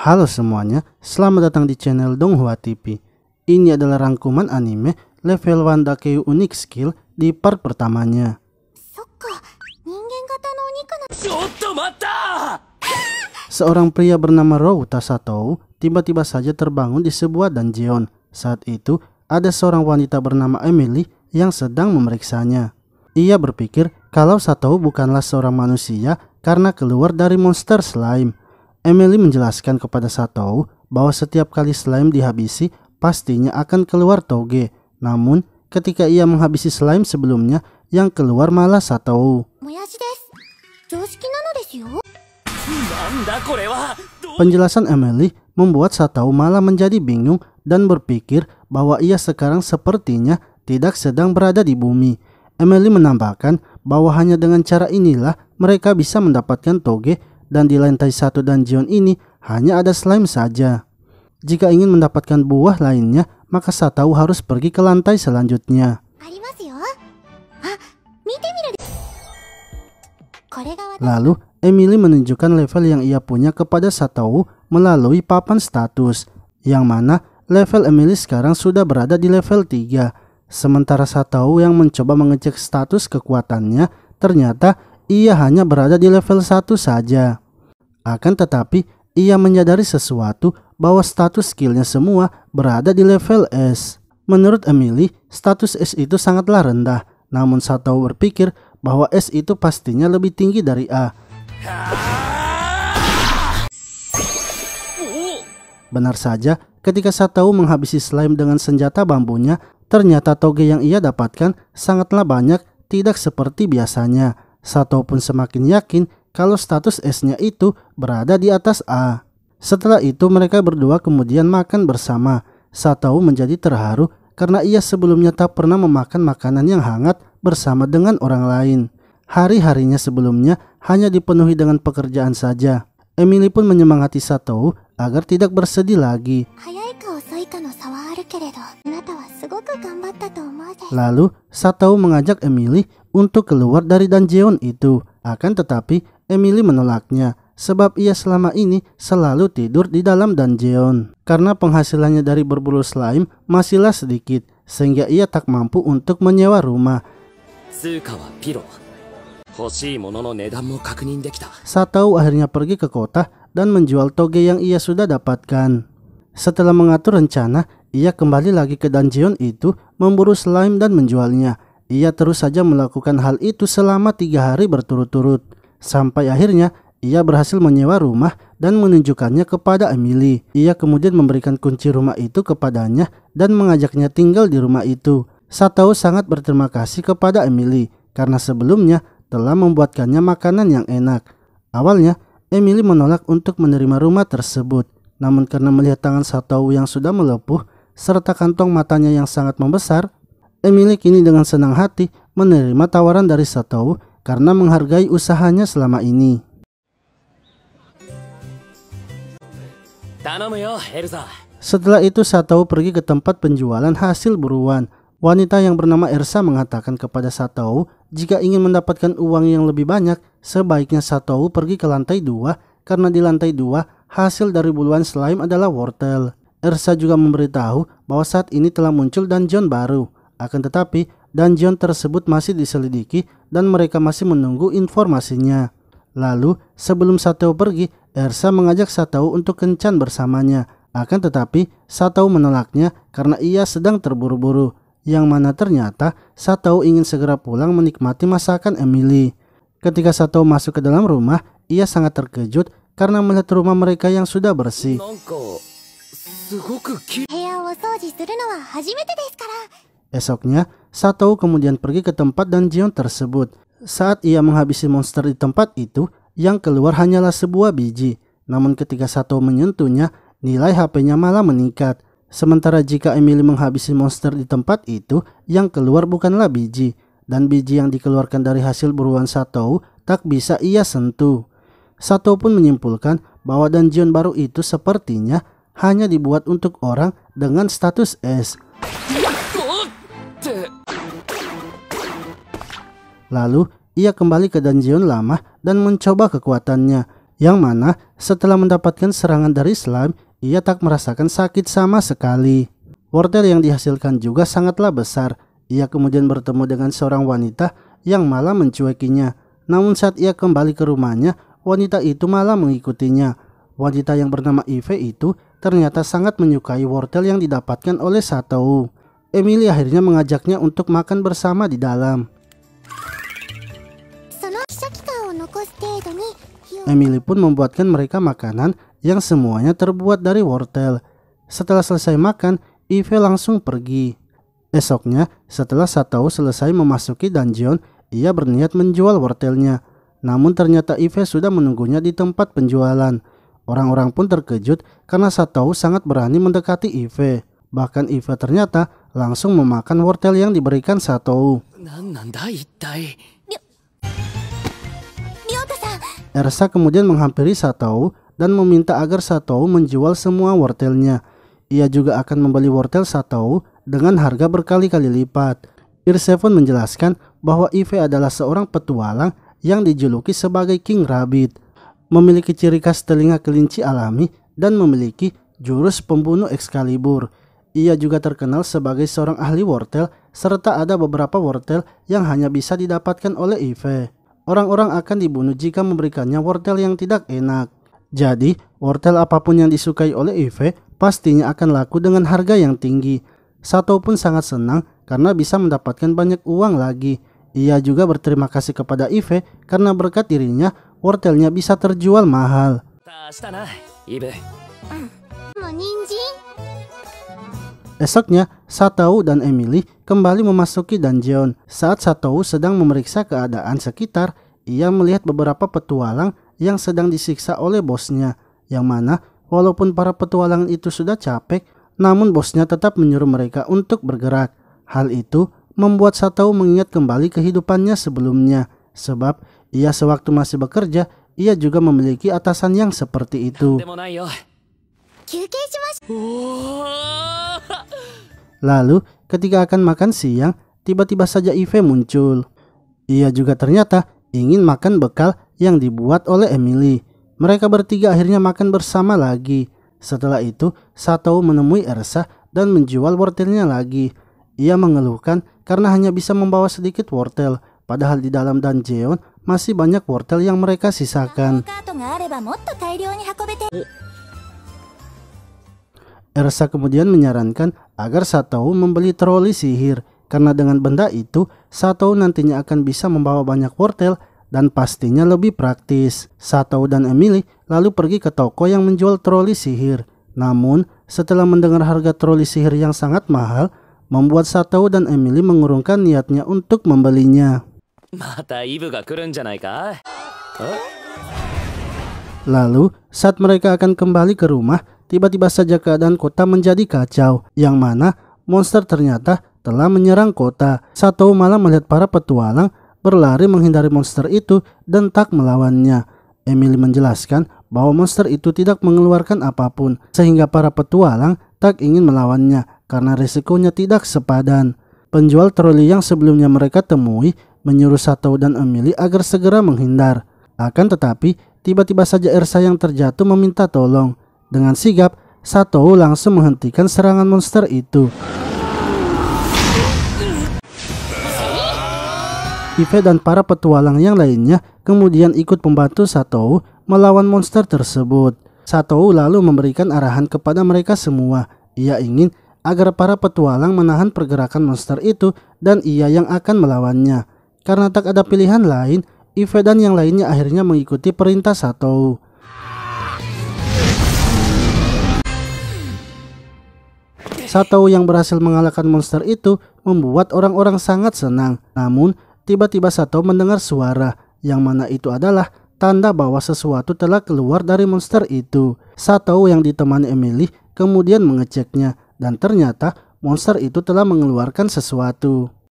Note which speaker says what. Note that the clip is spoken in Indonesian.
Speaker 1: Halo semuanya, selamat datang di channel Donghua TV. Ini adalah rangkuman anime level 1 Dakeu Unique Skill di part pertamanya. Seorang pria bernama Ryota Satou tiba-tiba saja terbangun di sebuah dungeon. Saat itu, ada seorang wanita bernama Emily yang sedang memeriksanya. Ia berpikir kalau Satou bukanlah seorang manusia karena keluar dari monster slime. Emily menjelaskan kepada Satou bahwa setiap kali slime dihabisi, pastinya akan keluar toge. Namun, ketika ia menghabisi slime sebelumnya, yang keluar malah Satou. Penjelasan Emily membuat Satou malah menjadi bingung dan berpikir bahwa ia sekarang sepertinya tidak sedang berada di bumi. Emily menambahkan bahwa hanya dengan cara inilah mereka bisa mendapatkan toge, dan di lantai 1 dungeon ini hanya ada slime saja. Jika ingin mendapatkan buah lainnya, maka Satou harus pergi ke lantai selanjutnya. Lalu Emily menunjukkan level yang ia punya kepada Satou melalui papan status, yang mana level Emily sekarang sudah berada di level 3. Sementara Satou yang mencoba mengecek status kekuatannya, ternyata ia hanya berada di level 1 saja. Akan tetapi, ia menyadari sesuatu bahwa status skillnya semua berada di level S. Menurut Emily, status S itu sangatlah rendah. Namun Satou berpikir bahwa S itu pastinya lebih tinggi dari A. Benar saja, ketika Satou menghabisi slime dengan senjata bambunya, ternyata toge yang ia dapatkan sangatlah banyak, tidak seperti biasanya. Satou pun semakin yakin kalau status S-nya itu berada di atas A. Setelah itu mereka berdua kemudian makan bersama. Satou menjadi terharu karena ia sebelumnya tak pernah memakan makanan yang hangat bersama dengan orang lain. Hari-harinya sebelumnya hanya dipenuhi dengan pekerjaan saja. Emily pun menyemangati Satou agar tidak bersedih lagi. Lalu Satou mengajak Emily untuk keluar dari dungeon itu. Akan tetapi Emily menolaknya sebab ia selama ini selalu tidur di dalam dungeon. Karena penghasilannya dari berburu slime masihlah sedikit, sehingga ia tak mampu untuk menyewa rumah. Satou akhirnya pergi ke kota dan menjual toge yang ia sudah dapatkan. Setelah mengatur rencana, ia kembali lagi ke dungeon itu memburu slime dan menjualnya. Ia terus saja melakukan hal itu selama 3 hari berturut-turut. Sampai akhirnya ia berhasil menyewa rumah dan menunjukkannya kepada Emily. Ia kemudian memberikan kunci rumah itu kepadanya dan mengajaknya tinggal di rumah itu. Satou sangat berterima kasih kepada Emily karena sebelumnya telah membuatkannya makanan yang enak. Awalnya Emily menolak untuk menerima rumah tersebut. Namun karena melihat tangan Satou yang sudah melepuh serta kantong matanya yang sangat membesar, Emily kini dengan senang hati menerima tawaran dari Satou karena menghargai usahanya selama ini. Setelah itu Satou pergi ke tempat penjualan hasil buruan. Wanita yang bernama Ersa mengatakan kepada Satou jika ingin mendapatkan uang yang lebih banyak, sebaiknya Satou pergi ke lantai 2 karena di lantai 2 hasil dari buruan slime adalah wortel. Ersa juga memberitahu bahwa saat ini telah muncul dungeon baru. Akan tetapi dungeon tersebut masih diselidiki dan mereka masih menunggu informasinya. Lalu sebelum Satou pergi, Ersa mengajak Satou untuk kencan bersamanya. Akan tetapi Satou menolaknya karena ia sedang terburu-buru. Yang mana ternyata Satou ingin segera pulang menikmati masakan Emily. Ketika Satou masuk ke dalam rumah, ia sangat terkejut karena melihat rumah mereka yang sudah bersih. Esoknya, Satou kemudian pergi ke tempat dungeon tersebut. Saat ia menghabisi monster di tempat itu, yang keluar hanyalah sebuah biji. Namun ketika Satou menyentuhnya, nilai HP-nya malah meningkat. Sementara jika Emily menghabisi monster di tempat itu, yang keluar bukanlah biji. Dan biji yang dikeluarkan dari hasil buruan Satou tak bisa ia sentuh. Satou pun menyimpulkan bahwa dungeon baru itu sepertinya hanya dibuat untuk orang dengan status S. Lalu ia kembali ke dungeon lama dan mencoba kekuatannya. yang mana setelah mendapatkan serangan dari slime, ia tak merasakan sakit sama sekali. Wortel yang dihasilkan juga sangatlah besar. Ia kemudian bertemu dengan seorang wanita yang malah mencuekinya. Namun saat ia kembali ke rumahnya, wanita itu malah mengikutinya. Wanita yang bernama Eve itu ternyata sangat menyukai wortel yang didapatkan oleh Satou. Emily akhirnya mengajaknya untuk makan bersama di dalam. Emily pun membuatkan mereka makanan yang semuanya terbuat dari wortel. Setelah selesai makan, Eve langsung pergi. Esoknya, setelah Satou selesai memasuki dungeon, ia berniat menjual wortelnya. Namun ternyata Eve sudah menunggunya di tempat penjualan. Orang-orang pun terkejut karena Satou sangat berani mendekati Eve. Bahkan Eve ternyata langsung memakan wortel yang diberikan Satou. Ersa kemudian menghampiri Satou dan meminta agar Satou menjual semua wortelnya. Ia juga akan membeli wortel Satou dengan harga berkali-kali lipat. Irseven menjelaskan bahwa Eve adalah seorang petualang yang dijuluki sebagai King Rabbit, memiliki ciri khas telinga kelinci alami dan memiliki jurus pembunuh Excalibur. Ia juga terkenal sebagai seorang ahli wortel, serta ada beberapa wortel yang hanya bisa didapatkan oleh Eve. Orang-orang akan dibunuh jika memberikannya wortel yang tidak enak. Jadi, wortel apapun yang disukai oleh Eve pastinya akan laku dengan harga yang tinggi. Satou pun sangat senang karena bisa mendapatkan banyak uang lagi. Ia juga berterima kasih kepada Eve karena berkat dirinya wortelnya bisa terjual mahal. Esoknya, Satou dan Emily kembali memasuki dungeon. Saat Satou sedang memeriksa keadaan sekitar, ia melihat beberapa petualang yang sedang disiksa oleh bosnya. Yang mana, walaupun para petualang itu sudah capek, namun bosnya tetap menyuruh mereka untuk bergerak. Hal itu membuat Satou mengingat kembali kehidupannya sebelumnya. Sebab, ia sewaktu masih bekerja, ia juga memiliki atasan yang seperti itu. Lalu, ketika akan makan siang, tiba-tiba saja Eve muncul. Ia juga ternyata ingin makan bekal yang dibuat oleh Emily. Mereka bertiga akhirnya makan bersama lagi. Setelah itu, Satou menemui Ersa dan menjual wortelnya lagi. Ia mengeluhkan karena hanya bisa membawa sedikit wortel, padahal di dalam dungeon masih banyak wortel yang mereka sisakan. Ersa kemudian menyarankan agar Satou membeli troli sihir, karena dengan benda itu Satou nantinya akan bisa membawa banyak wortel dan pastinya lebih praktis. Satou dan Emily lalu pergi ke toko yang menjual troli sihir. Namun setelah mendengar harga troli sihir yang sangat mahal, membuat Satou dan Emily mengurungkan niatnya untuk membelinya. Lalu saat mereka akan kembali ke rumah, tiba-tiba saja keadaan kota menjadi kacau, yang mana monster ternyata telah menyerang kota. Satou malah melihat para petualang berlari menghindari monster itu dan tak melawannya. Emily menjelaskan bahwa monster itu tidak mengeluarkan apapun, sehingga para petualang tak ingin melawannya karena risikonya tidak sepadan. Penjual troli yang sebelumnya mereka temui menyuruh Satou dan Emily agar segera menghindar. Akan tetapi, tiba-tiba saja Ersa yang terjatuh meminta tolong. Dengan sigap, Satou langsung menghentikan serangan monster itu. Eve dan para petualang yang lainnya kemudian ikut membantu Satou melawan monster tersebut. Satou lalu memberikan arahan kepada mereka semua. Ia ingin agar para petualang menahan pergerakan monster itu dan ia yang akan melawannya. Karena tak ada pilihan lain, Eve dan yang lainnya akhirnya mengikuti perintah Satou. Satou yang berhasil mengalahkan monster itu membuat orang-orang sangat senang. Namun, tiba-tiba Satou mendengar suara, yang mana itu adalah tanda bahwa sesuatu telah keluar dari monster itu. Satou yang ditemani Emily kemudian mengeceknya, dan ternyata monster itu telah mengeluarkan sesuatu.